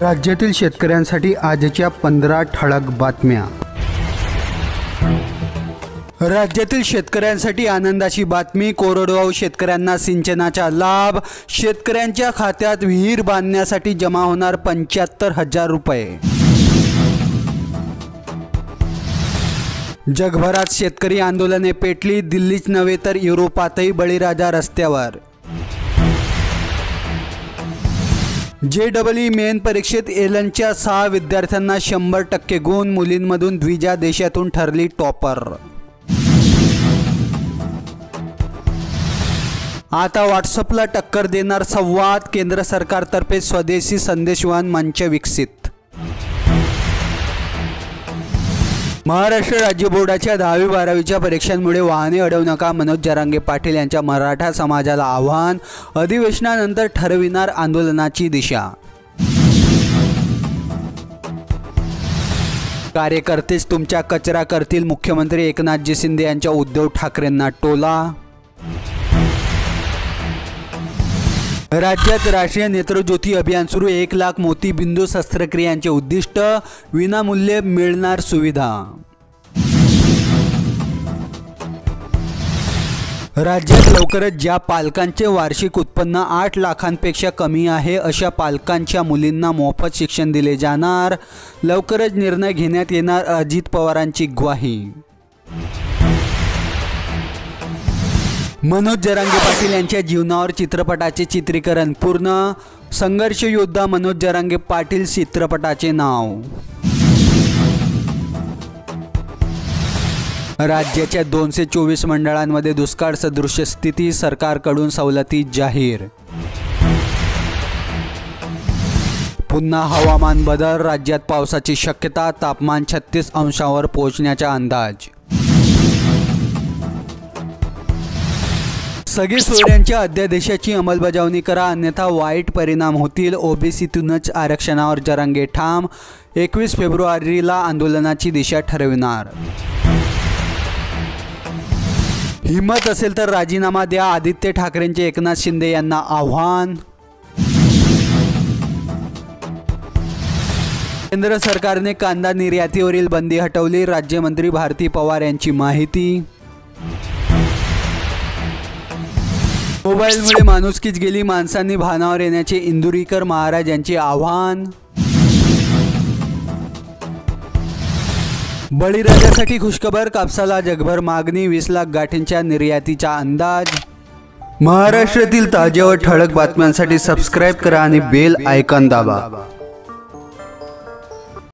राज्यातील शेतकऱ्यांसाठी आजच्या 15 ठळक बातम्या। राज्यातील शेतकऱ्यांसाठी आनंदाची बातमी। कोरडवाहू शेतकऱ्यांना सिंचनाचा लाभ। शेतकऱ्यांच्या खात्यात विहीर बांधण्यासाठी जमा होणार 75,000 रुपये। जगभरात शेतकरी आंदोलने पेटली। दिल्लीच नव्हे तर युरोपातही बळीराजा रस्त्यावर। JEE मेन परीक्षेत एलनच्या 6 विद्यार्थ्यांना 100% गुण। मुलींमधून द्विजा देशातून ठरली टॉपर। आता व्हॉट्सअपला टक्कर देणार संवाद। केंद्र सरकारतर्फे स्वदेशी संदेशवहन मंच विकसित। महाराष्ट्र राज्य बोर्डाच्या 10वी 12वीच्या परीक्षांमुळे वाहने अडवू नका। मनोज जरांगे पाटील यांच्या मराठा समाजाला आव्हान। अधिवेशनानंतर ठरविणार आंदोलनाची दिशा। कार्यकर्तेच तुमचा कचरा करतील। मुख्यमंत्री एकनाथजी शिंदे यांच्या उद्धव ठाकरेंना टोला। राज्यात राष्ट्रीय नेत्रज्योती अभियान सुरू। 1 लाख मोतीबिंदू शस्त्रक्रियांचे उद्दिष्ट। विनामूल्य मिळणार सुविधा। राज्यात लवकरच ज्या पालकांचे वार्षिक उत्पन्न 8 लाखांपेक्षा कमी आहे अशा पालकांच्या मुलींना मोफत शिक्षण दिले जाणार। लवकरच निर्णय घेण्यात येणार, अजित पवारांची ग्वाही। मनोज जरांगे पाटील यांच्या जीवनावर चित्रपटाचे चित्रीकरण पूर्ण। संघर्ष योद्धा मनोज जरांगे पाटील चित्रपटाचे नाव। राज्याच्या 224 मंडळांमध्ये दुष्काळ सदृश स्थिती। सरकारकडून सवलती जाहीर। पुन्हा हवामान बदल। राज्यात पावसाची शक्यता। तापमान 36 अंशावर पोहोचण्याचा अंदाज। सगळे सोयऱ्यांच्या अध्यादेशाची अंमलबजावणी करा, अन्यथा वाईट परिणाम होतील। ओबीसीतूनच आरक्षणावर जरांगे ठाम। 21 फेब्रुवारीला आंदोलनाची दिशा ठरविणार। हिम्मत असेल तर राजीनामा द्या। आदित्य ठाकरेंचे एकनाथ शिंदे यांना आव्हान। केंद्र सरकारने कांदा निर्यातीवरील बंदी हटवली। राज्यमंत्री भारती पवार यांची माहिती। मोबाईलमुळे माणुसकीच गेली। माणसांनी भानावर येण्याचे इंदुरीकर महाराज यांचे आव्हान। बळीराजासाठी खुशखबर। कापसाला जगभर मागणी। 20 लाख गाठींच्या निर्यातीचा अंदाज। महाराष्ट्रातील ताज्या व ठळक बातम्यांसाठी सबस्क्राईब करा आणि बेल आयकॉन दाबा।